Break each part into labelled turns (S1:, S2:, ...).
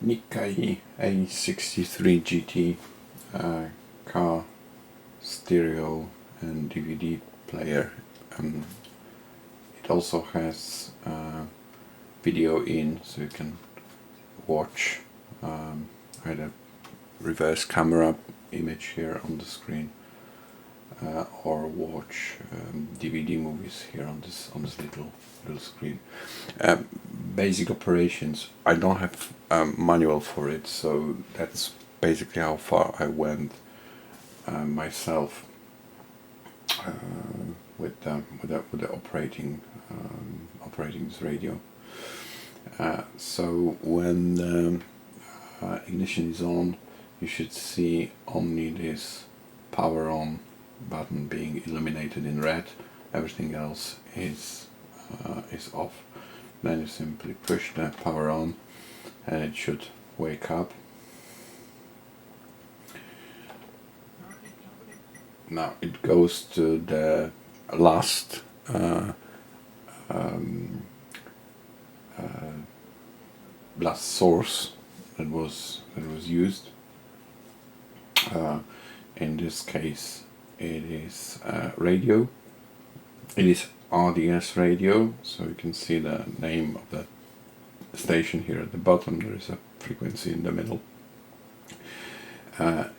S1: Nikkai A63GT car stereo and DVD player. It also has video in, so you can watch either reverse camera image here on the screen or watch DVD movies here on this little screen. Basic operations. I don't have a manual for it, so that's basically how far I went myself with the operating this radio. So when the ignition is on, you should see only this power on button being illuminated in red. Everything else is off. Then you simply push the power on and it should wake up. Now it goes to the last last source that was used. In this case it is radio. It is RDS radio, so you can see the name of the station here at the bottom. There is a frequency in the middle.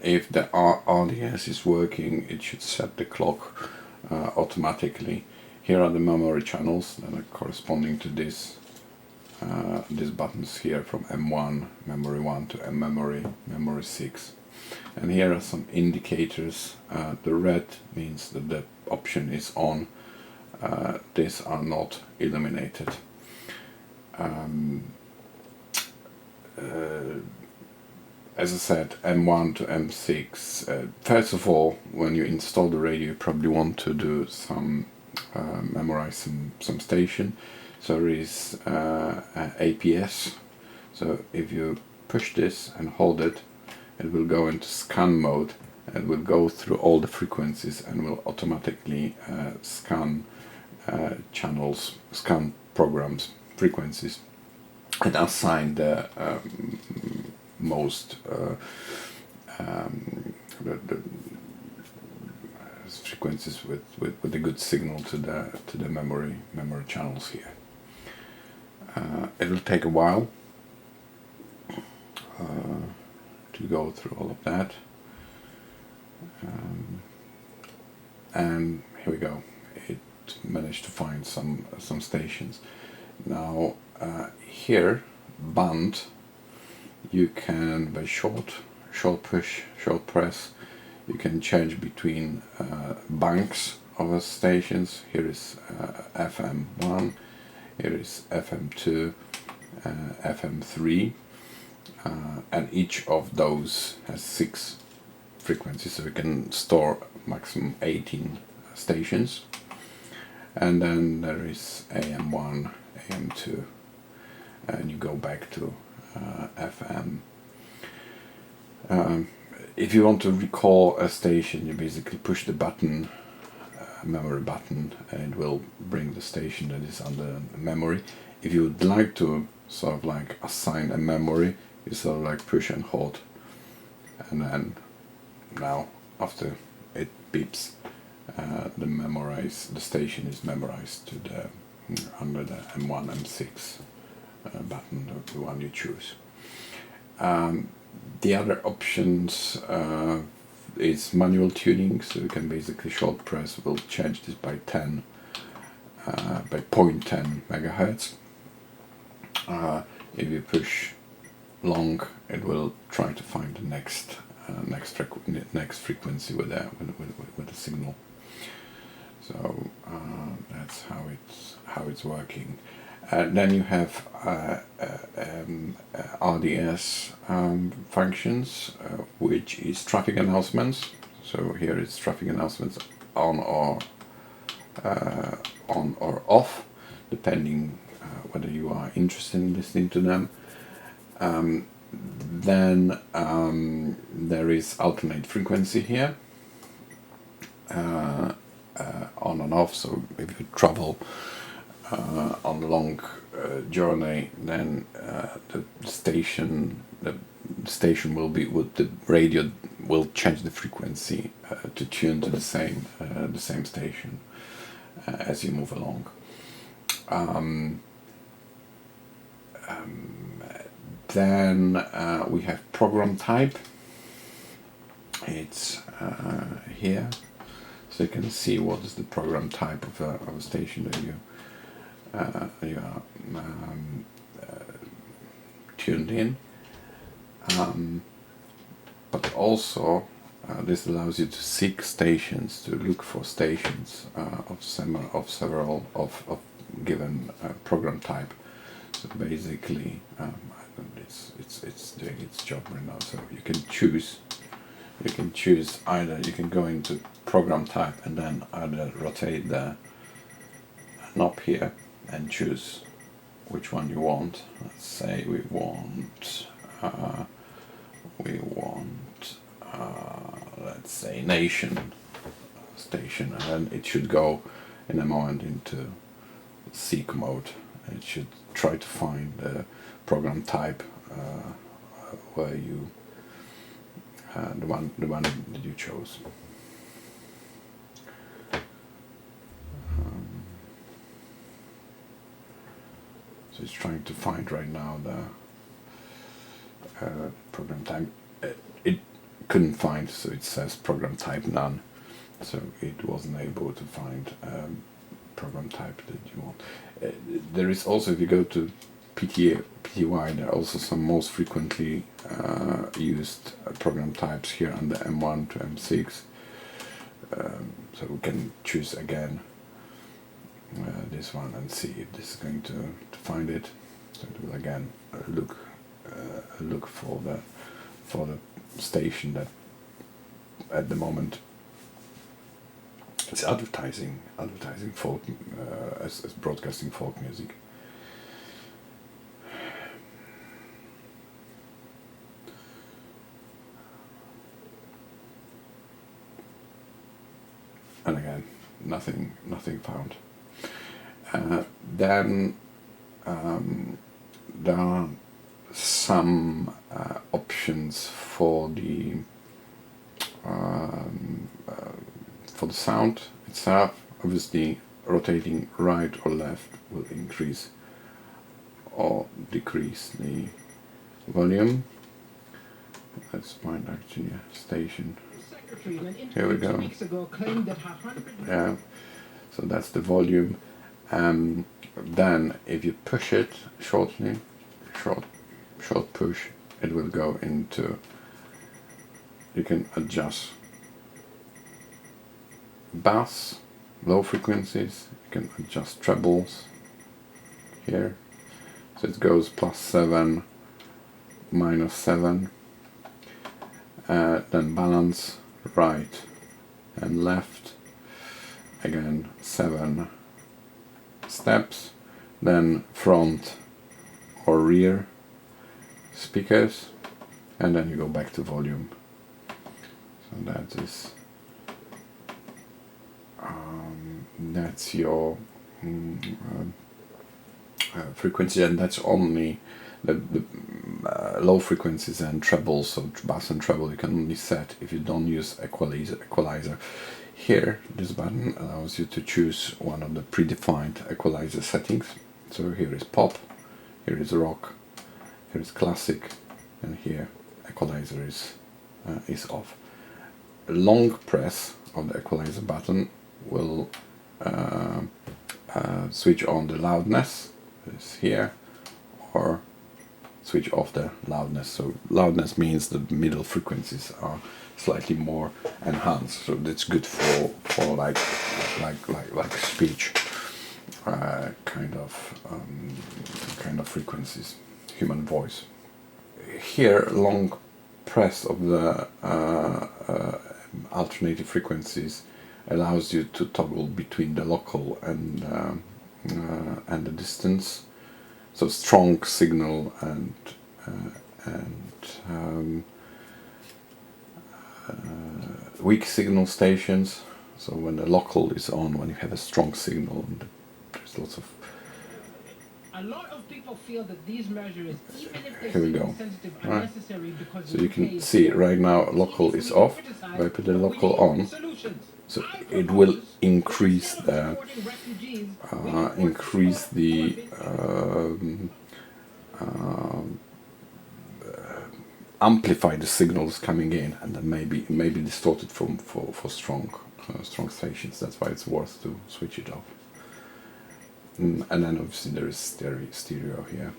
S1: If the RDS is working, it should set the clock automatically. Here are the memory channels that are corresponding to these buttons here, from M1, memory 1 to memory 6. And here are some indicators. The red means that the option is on. These are not illuminated. As I said, M1 to M6. First of all, when you install the radio, you probably want to do some memorize some station. So there is APS. So if you push this and hold it, it will go into scan mode and will go through all the frequencies and will automatically scan channels, scan programs, frequencies, and assign the most the frequencies with a good signal to the memory channels here. It will take a while to go through all of that, and here we go. It managed to find some stations. Now here, band, you can, by short push, short press, you can change between banks of stations. Here is FM1, here is FM2, FM3, and each of those has 6 frequencies, so you can store maximum 18 stations. And then there is AM1, AM2, and you go back to FM. If you want to recall a station, you basically push the button, memory button, and it will bring the station that is under memory. If you would like to sort of like assign a memory, you sort of like push and hold, and then now after it beeps, the station is memorized to the under the M1, M6 button, the one you choose. The other options is manual tuning, so you can basically short press will change this by 0.10 megahertz. If you push long, it will try to find the next frequency with the signal. So that's how it's working. Then you have RDS functions, which is traffic announcements. So here it's traffic announcements on or off, depending whether you are interested in listening to them. Then there is alternate frequency here, on and off. So if you travel on a long journey, then the station the station will be, the radio will change the frequency to tune to the same station as you move along. Then we have program type. It's here, so you can see what is the program type of a station that you are tuned in. But also this allows you to seek stations, to look for stations of several of given program type. So basically, it's doing its job right now. So you can choose. You can choose either. You can go into program type and then either rotate the knob here and choose which one you want. Let's say we want. Let's say nation station, and then it should go in a moment into seek mode. It should try to find the program type where you the one that you chose. So it's trying to find right now the program type. It couldn't find, so it says program type none. So it wasn't able to find program type that you want. There is also, if you go to PTY, there are also some most frequently used program types here under M1 to M6. So we can choose again this one and see if this is going to find it. So it will again look for the station that at the moment it's advertising folk as broadcasting folk music. And again, nothing found. Then there are some options for the sound itself. Obviously, rotating right or left will increase or decrease the volume. Let's find actually a station. Here we go. Yeah, so that's the volume. Then if you push it short push, it will go into, you can adjust bass, low frequencies, you can adjust trebles here, so it goes +7, -7, then balance right and left, again 7 steps, then front or rear speakers, and then you go back to volume. So that is that's your frequency, and that's only the low frequencies and trebles. So bass and treble you can only set if you don't use equalizer. Here, this button allows you to choose one of the predefined equalizer settings. So here is pop, here is rock, here is classic, and here equalizer is off. A long press of the equalizer button will switch on the loudness, is here, or switch off the loudness. So loudness means the middle frequencies are slightly more enhanced, so that's good for like speech kind of frequencies, human voice. Here, long press of the alternative frequencies allows you to toggle between the local and the distance. So strong signal and weak signal stations. So when the local is on, when you have a strong signal, there's lots of
S2: A lot of people feel that these measures, even if they
S1: Here we
S2: seem
S1: go.
S2: insensitive, are
S1: Right.
S2: necessary because
S1: So you can see right now local is off. If I put the local on, so it will increase the amplify the signals coming in, and then maybe distorted for strong stations. That's why it's worth to switch it off. And then obviously there is stereo here.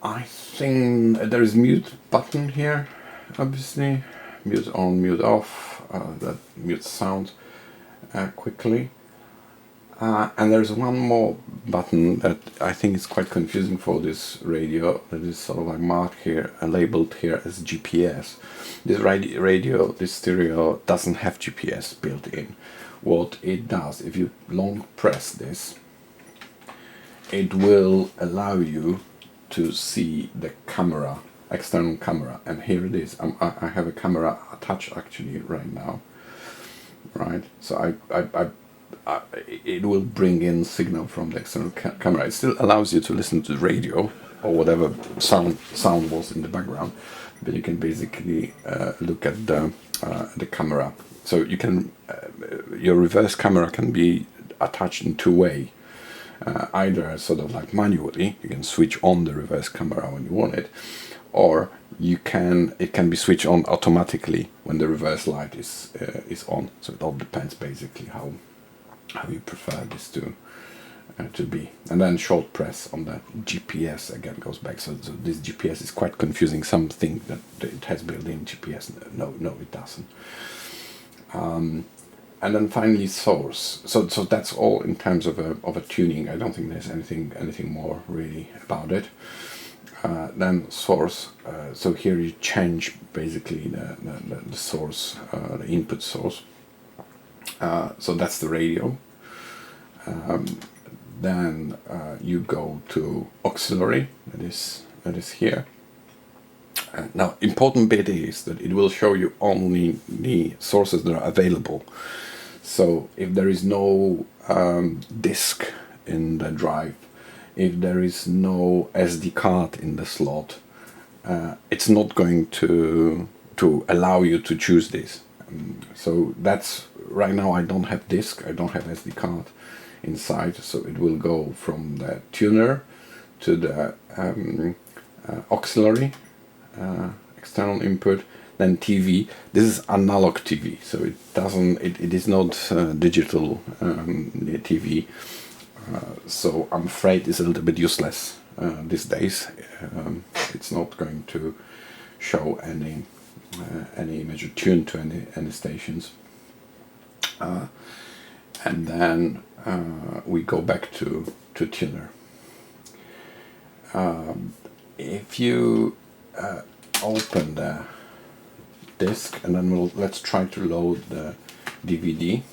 S1: I think there is mute button here, obviously. Mute on, mute off, that mutes sound quickly. And there's one more button that I think is quite confusing for this radio, that is sort of like marked here and labeled here as GPS. This radio, this stereo, doesn't have GPS built in. What it does, if you long press this, it will allow you to see the camera, external camera, and here it is. I have a camera attached actually right now, right? So it will bring in signal from the external camera. It still allows you to listen to the radio or whatever sound was in the background, but you can basically look at the camera. So you can your reverse camera can be attached in two ways. Either sort of like manually, you can switch on the reverse camera when you want it, or it can be switched on automatically when the reverse light is on. So it all depends basically how you prefer this to be. And then short press on the GPS again goes back. So this GPS is quite confusing. Some think that it has built-in GPS. No, it doesn't. And then finally source. So that's all in terms of a tuning. I don't think there's anything more really about it. Then source. So here you change basically the source, the input source. So that's the radio. Then you go to auxiliary. That is here. Now, important bit is that it will show you only the sources that are available. So if there is no disk in the drive, if there is no SD card in the slot, it's not going to allow you to choose this. So that's right now. I don't have disk. I don't have SD card inside. So it will go from the tuner to the auxiliary. External input, then TV. This is analog TV, so it is not digital TV. So I'm afraid it's a little bit useless these days. It's not going to show any image or tune to any stations. And then we go back to tuner. If you open the disk, and then let's try to load the DVD.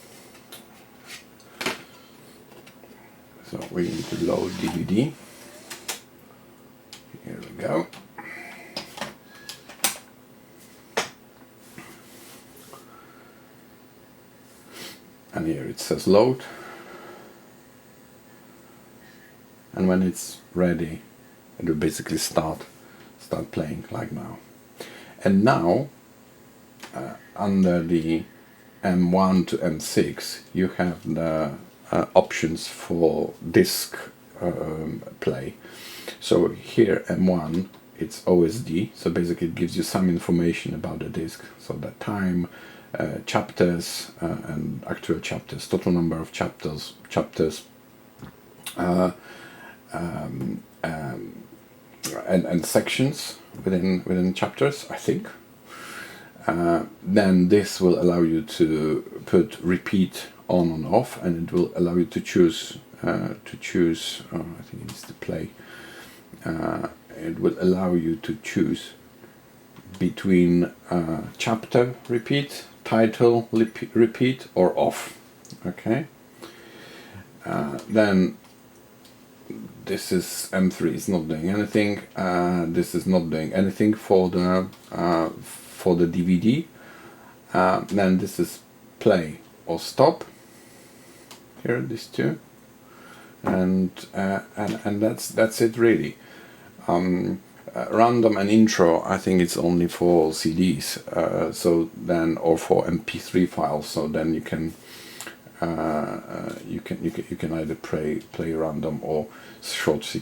S1: So we need to load DVD. Here we go. And here it says load. And when it's ready, it will basically start playing like now. And now under the M1 to M6 you have the options for disk play. So here M1 it's OSD, so basically it gives you some information about the disk, so the time, chapters, and actual chapters, total number of chapters, and sections within chapters, I think. Then this will allow you to put repeat on and off, and it will allow you to choose. I think it needs to play. It will allow you to choose between chapter repeat, title repeat, or off. Okay. Then this is M3. It's not doing anything. This is not doing anything for the DVD. Then this is play or stop. here, these two, and that's it really. Random and intro, I think it's only for CDs, so then, or for MP3 files. So then you can you can either play random or short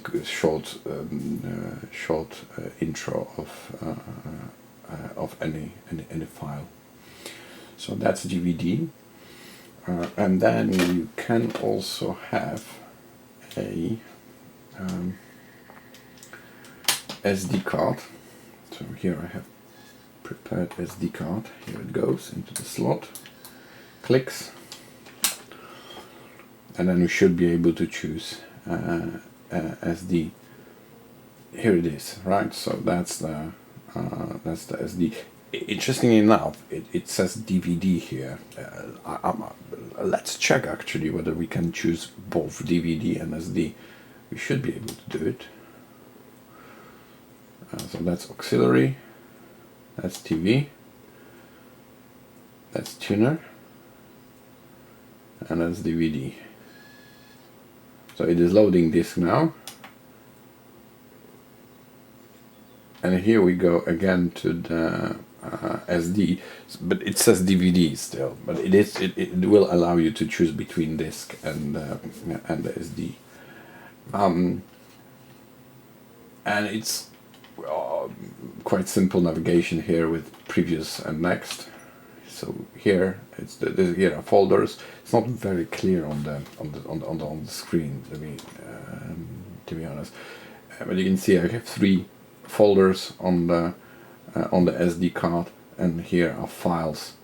S1: intro of any file. So that's DVD, and then you can also have a SD card. So here I have prepared SD card. Here it goes into the slot, clicks, and then you should be able to choose SD. Here it is, right? So that's the SD. Interestingly enough, it says DVD here. Let's check actually whether we can choose both DVD and SD. We should be able to do it. So that's auxiliary, that's TV, that's tuner, and that's DVD. So it is loading disk now. And here we go again to the SD, but it says DVD still. But it will allow you to choose between disk and the SD. And it's quite simple navigation here with previous and next. So here it's here are folders. It's not very clear on the screen, to be honest. But you can see I have 3 folders on the SD card, and here are files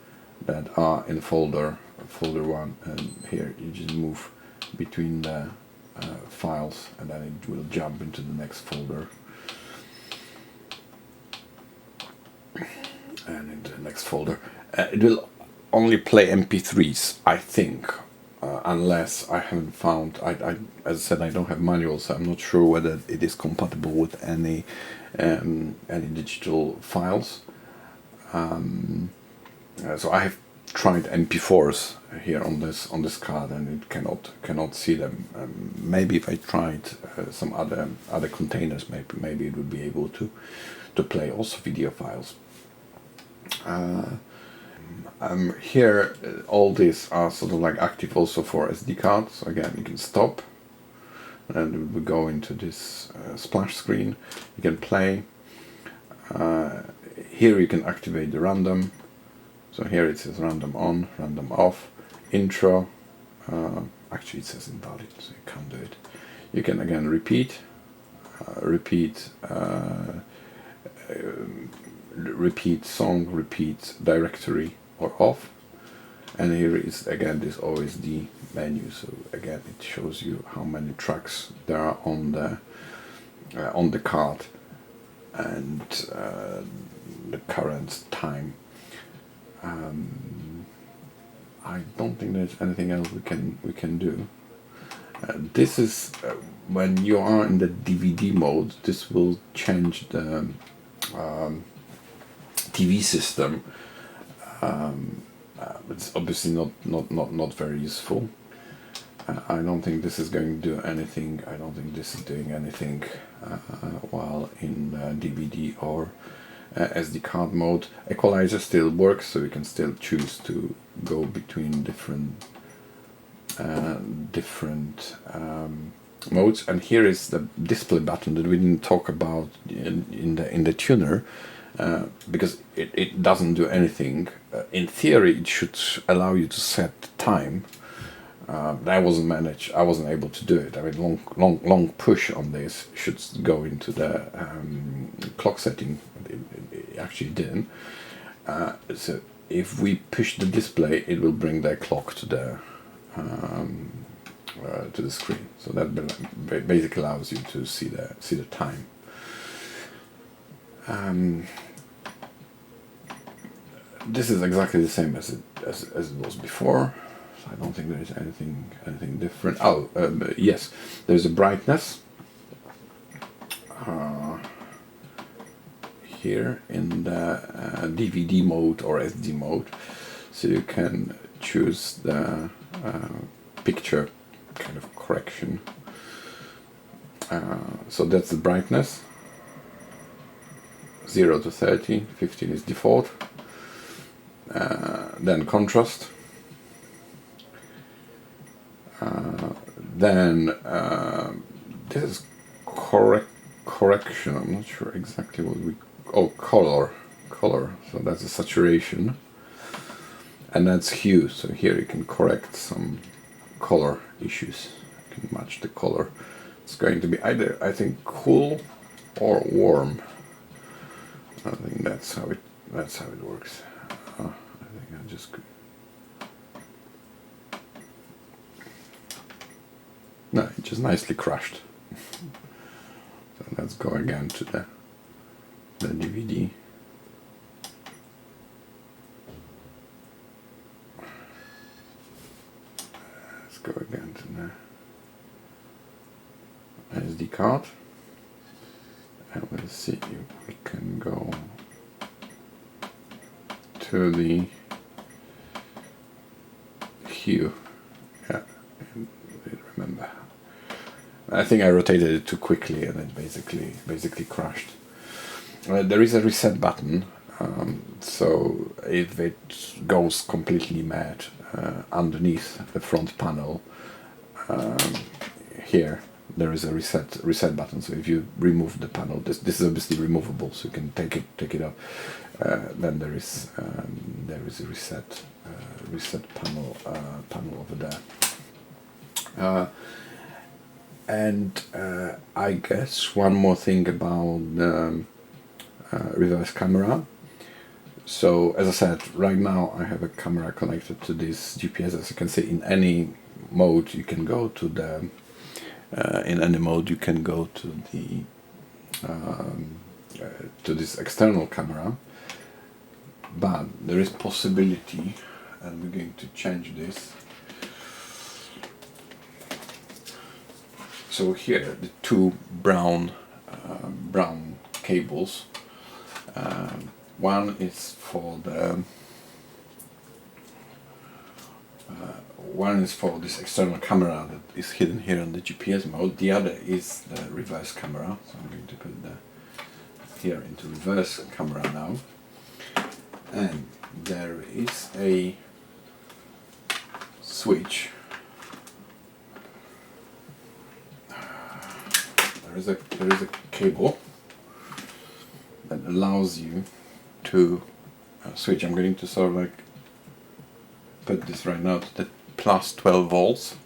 S1: that are in folder 1, and here you just move between the files, and then it will jump into the next folder and into the next folder. It will only play MP3s, I think, unless I haven't found. As I said, I don't have manuals, so I'm not sure whether it is compatible with any digital files. So I have tried MP4s here on this card, and it cannot see them. Maybe if I tried some other containers, maybe it would be able to play also video files. Here all these are sort of like active also for SD cards. So again, you can stop, and we go into this splash screen. You can play. Here you can activate the random. So here it says random on, random off, intro. Actually it says invalid, so you can't do it. You can again repeat song, repeat directory or off. And here is again this OSD menu. So again it shows you how many tracks there are on the card, and the current time. I don't think there's anything else we can do. This is when you are in the DVD mode. This will change the TV system. It's obviously not very useful. I don't think this is going to do anything. I don't think this is doing anything while in DVD or SD card mode. Equalizer still works, so you can still choose to go between different modes. And here is the display button that we didn't talk about in the tuner, because it doesn't do anything. In theory, it should allow you to set time. But I wasn't able to do it. I mean, long push on this should go into the clock setting. It actually didn't. So if we push the display, it will bring the clock to the screen. So that basically allows you to see the time. This is exactly the same as it was before. I don't think there is anything different. Oh, yes, there's a brightness here in the DVD mode or SD mode, so you can choose the picture kind of correction. So that's the brightness. 0 to 30, 15 is default. Then contrast. Then this is correction. I'm not sure exactly what we. Oh, color. So that's a saturation, and that's hue. So here you can correct some color issues. You can match the color. It's going to be either, I think, cool or warm. I think that's how it works. I think I just. No, it just nicely crashed. So let's go again to the DVD. Let's go again to the SD card. And we'll see if we can go to the hue. Yeah, remember. I think I rotated it too quickly and it basically crashed. There is a reset button, so if it goes completely mad underneath the front panel, here there is a reset button. So if you remove the panel, this is obviously removable, so you can take it up. Then there is a reset panel over there. And I guess one more thing about reverse camera. So as I said, right now I have a camera connected to this GPS. As you can see, in any mode you can go to the to this external camera, but there is possibility, and we're going to change this. So here the two brown cables. One is for this external camera that is hidden here on the GPS mode. The other is the reverse camera. So I'm going to put here into reverse camera now. And there is a switch. There is a cable that allows you to switch. I'm going to sort of like put this right now to the plus 12 volts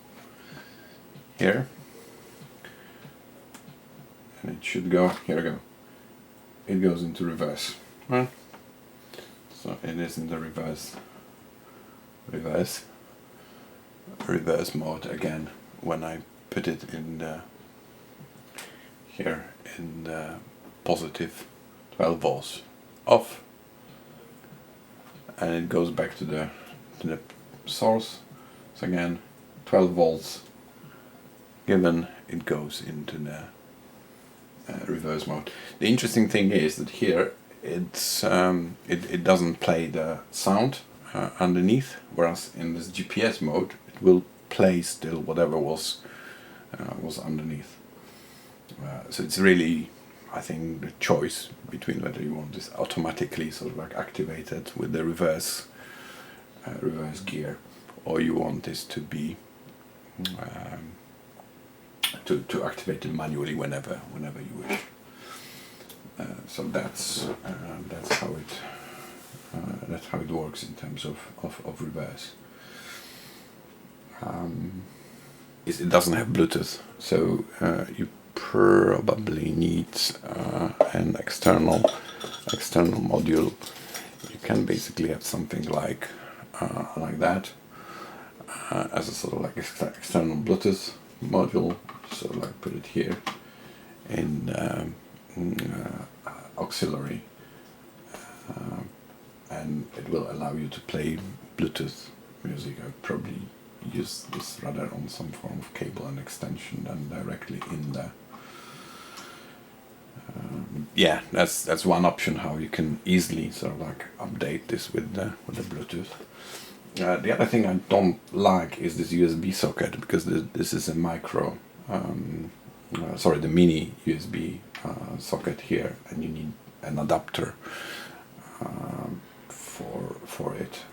S1: here, and it should go. Here we go. It goes into reverse. Right? So it is in the reverse mode again when I put it in the here in the positive 12 volts off, and it goes back to the source. So again, 12 volts given, it goes into the reverse mode. The interesting thing is that here it's it doesn't play the sound underneath, whereas in this GPS mode it will play still whatever was underneath. So it's really, I think, the choice between whether you want this automatically sort of like activated with the reverse gear, or you want this to be to activate it manually whenever you wish. So that's how it works in terms of reverse. It doesn't have Bluetooth, so you probably need an external module. You can basically have something like that as a sort of like external Bluetooth module. So like put it here in auxiliary, and it will allow you to play Bluetooth music. I would probably use this rather on some form of cable and extension than directly in the yeah, that's one option how you can easily sort of like update this with the Bluetooth. The other thing I don't like is this USB socket, because this is a micro, sorry, the mini USB socket here, and you need an adapter for it.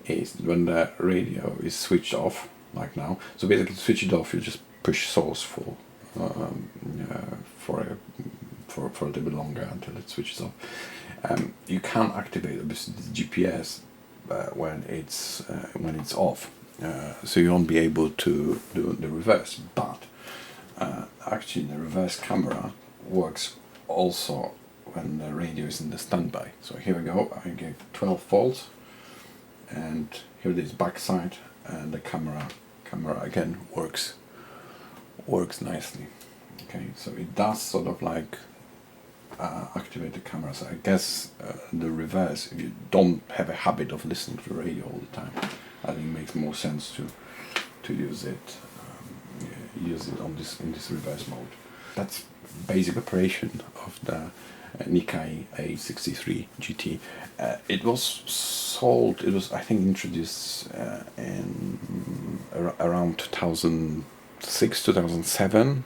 S1: Is when the radio is switched off, like now. So basically, to switch it off, you just push source for a little bit longer until it switches off. You can activate obviously the GPS when it's off, so you won't be able to do the reverse. But actually, the reverse camera works also when the radio is in the standby. So here we go. I gave 12 volts, and here it is backside, and the camera again works nicely. Okay, so it does sort of like activate the camera. So I guess the reverse, if you don't have a habit of listening to the radio all the time, I think it makes more sense to use it in this reverse mode. That's basic operation of the Nikkai A63GT. It was sold. It was, I think, introduced in around 2006, 2007,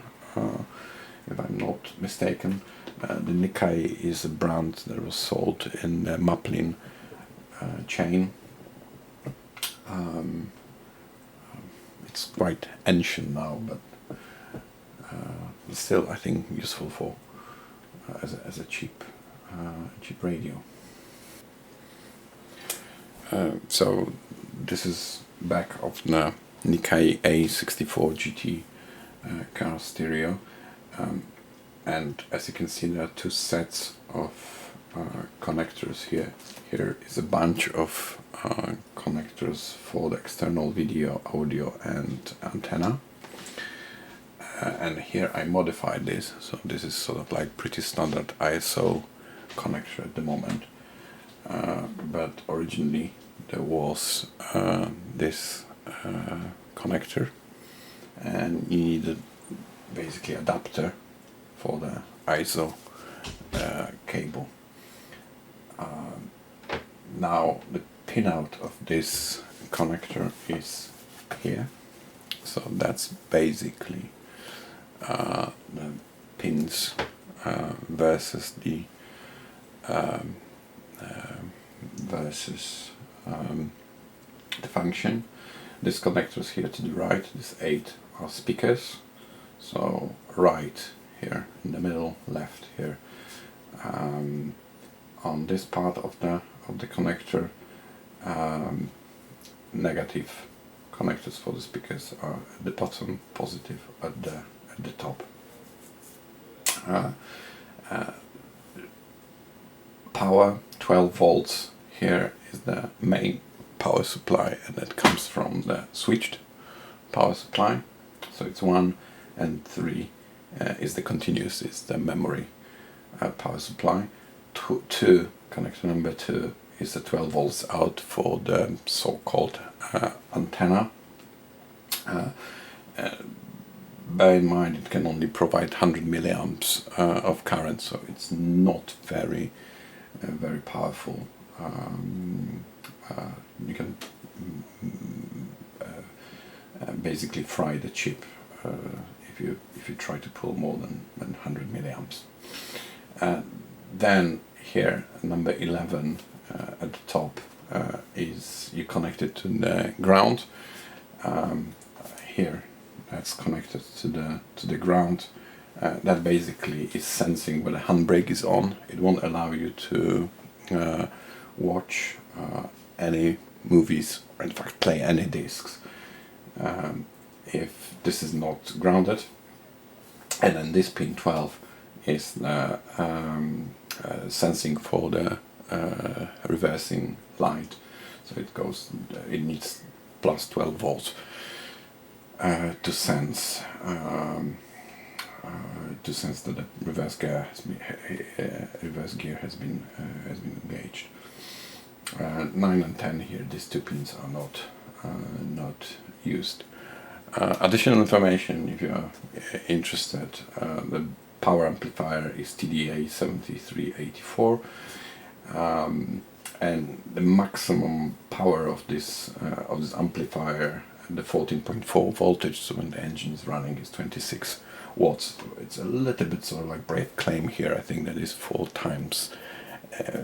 S1: if I'm not mistaken. The Nikkai is a brand that was sold in the Maplin chain. It's quite ancient now, but still, I think, useful for as a cheap radio. So this is back of the Nikkai A64GT car stereo, and as you can see, there are two sets of connectors here. Here is a bunch of connectors for the external video, audio, and antenna. And here I modified this, so this is sort of like pretty standard ISO connector at the moment. But originally there was this connector, and you needed basically adapter for the ISO cable. Now the pinout of this connector is here, so that's basically the pins versus the the function. This connector is here to the right. These 8 are speakers. So right here in the middle, left here. On this part of the connector, negative connectors for the speakers are at the bottom, positive at the top. Power 12 volts. Here is the main power supply, and that comes from the switched power supply. So it's 1 and 3 is the continuous, is the memory power supply. 2, connector number 2, is the 12 volts out for the so-called antenna. Bear in mind, it can only provide 100 milliamps of current, so it's not very powerful. You can basically fry the chip if you try to pull more than 100 milliamps. Then here, number 11 at the top is you connect it to the ground. Here, that's connected to the ground. That basically is sensing when the handbrake is on. It won't allow you to watch any movies, or in fact play any discs, if this is not grounded. And then this pin 12 is the sensing for the reversing light. So it needs plus 12 volts to sense that the reverse gear has been engaged. 9 and 10 here, these 2 pins are not used. Additional information, if you are interested, the power amplifier is TDA 7384. and the maximum power of this amplifier, the 14.4 voltage, so when the engine is running, is 26 watts. It's a little bit sort of like brave claim here. I think that is 4 times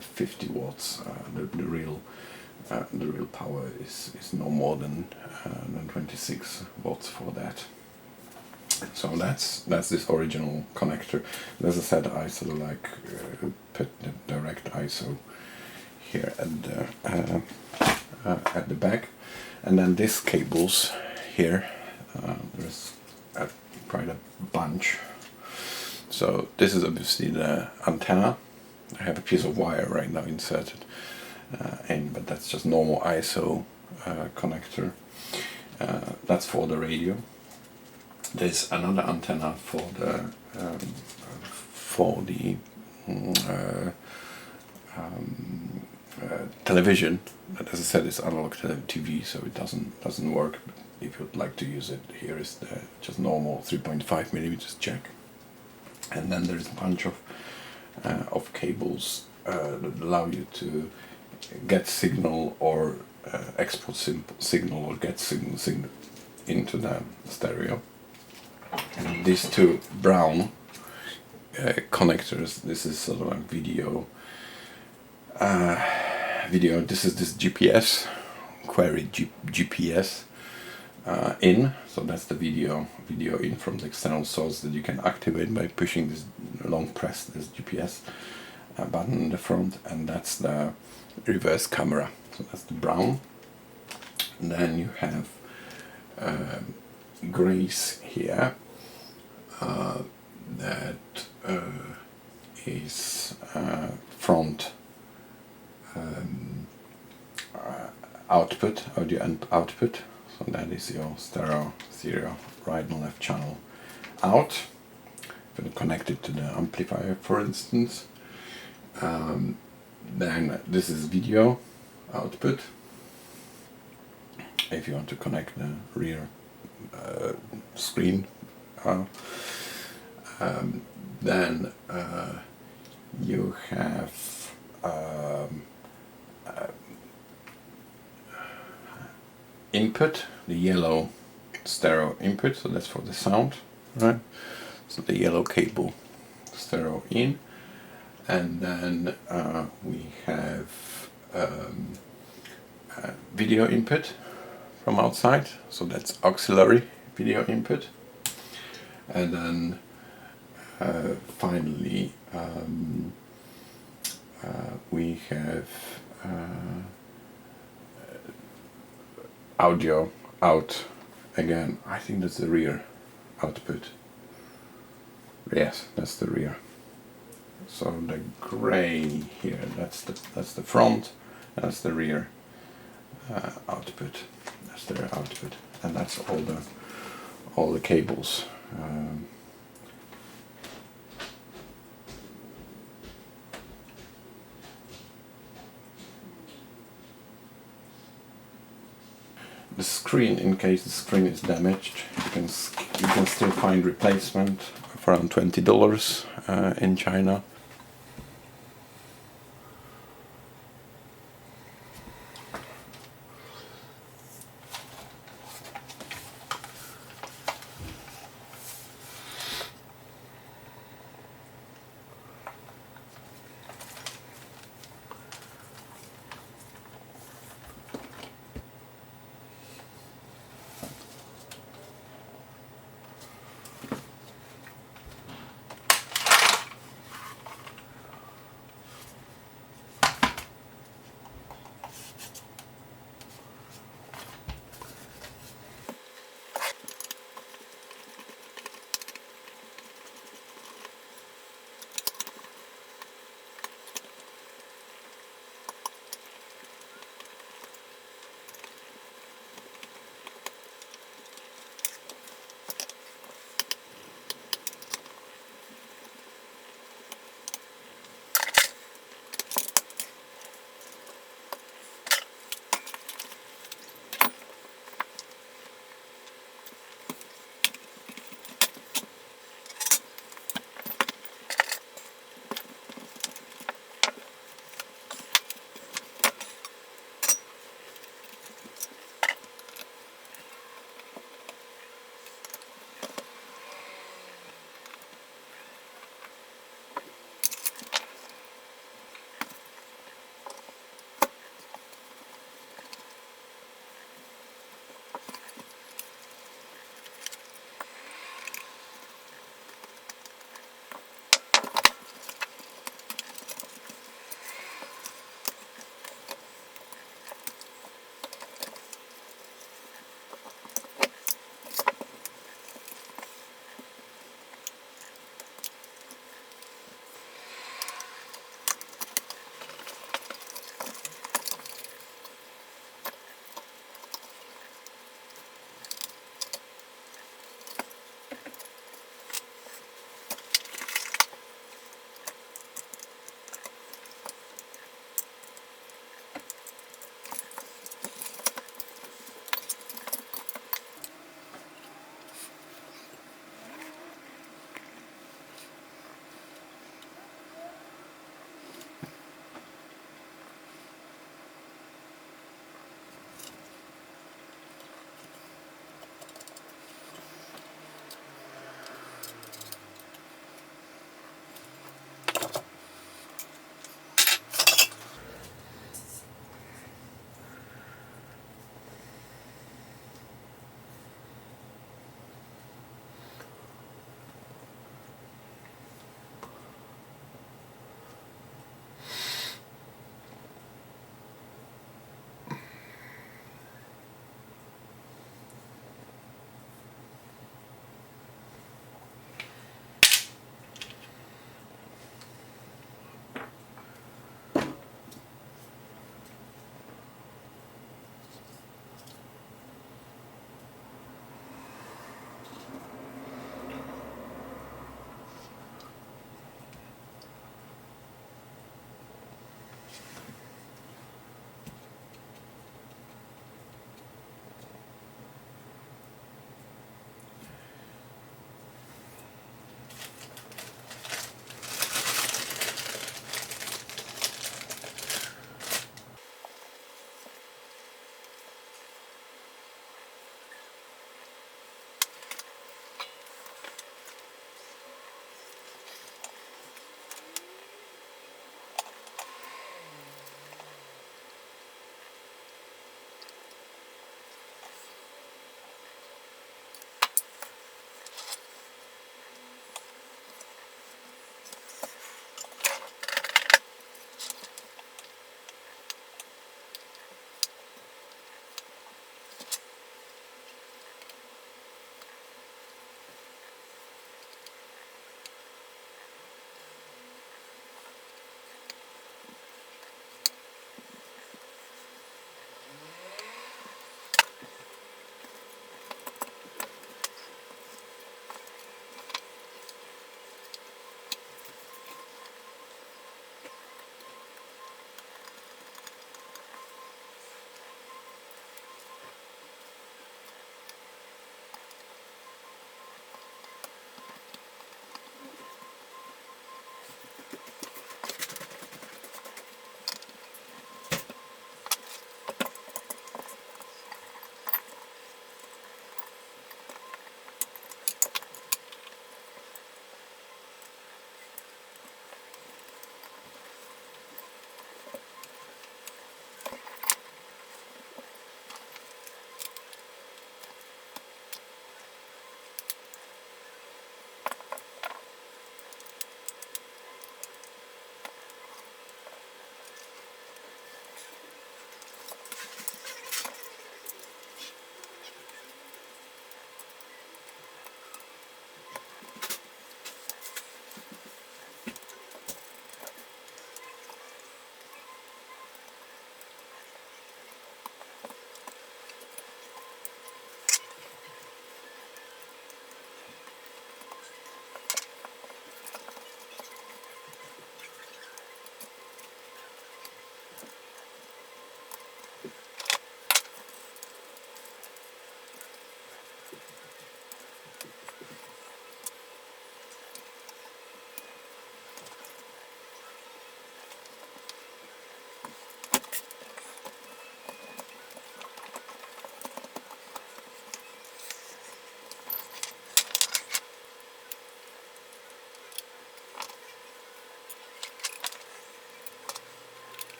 S1: 50 watts. The real power is no more than 26 watts for that. So that's this original connector. As I said, I sort of like put the direct ISO here at the back, and then these cables here. There's quite a bunch. So this is obviously the antenna. I have a piece of wire right now inserted in, but that's just normal ISO connector. That's for the radio. There's another antenna for the television. But as I said, it's analog TV, so it doesn't work. But if you'd like to use it, here is the just normal 3.5 millimeters jack. And then there's a bunch of cables that allow you to get signal or export signal or get signal into the stereo. And these two brown connectors, this is sort of like video. This is this GPS query GPS in. So that's the video in from the external source that you can activate by pushing this long press this GPS button in the front, and that's the reverse camera. So that's the brown. And then you have grays here that is front output, audio and output. So that is your stereo right and left channel out. If you connect it to the amplifier, for instance. Then this is video output. If you want to connect the rear screen, then you have input, the yellow stereo input, so that's for the sound, right? So the yellow cable stereo in, and then we have video input from outside, so that's auxiliary video input, and then finally we have audio out again. I think that's the rear output. Yes, that's the rear. So the gray here, that's the front, that's the rear output. That's their output, and that's all the cables. The screen, in case the screen is damaged, you can still find replacement for around $20 in China.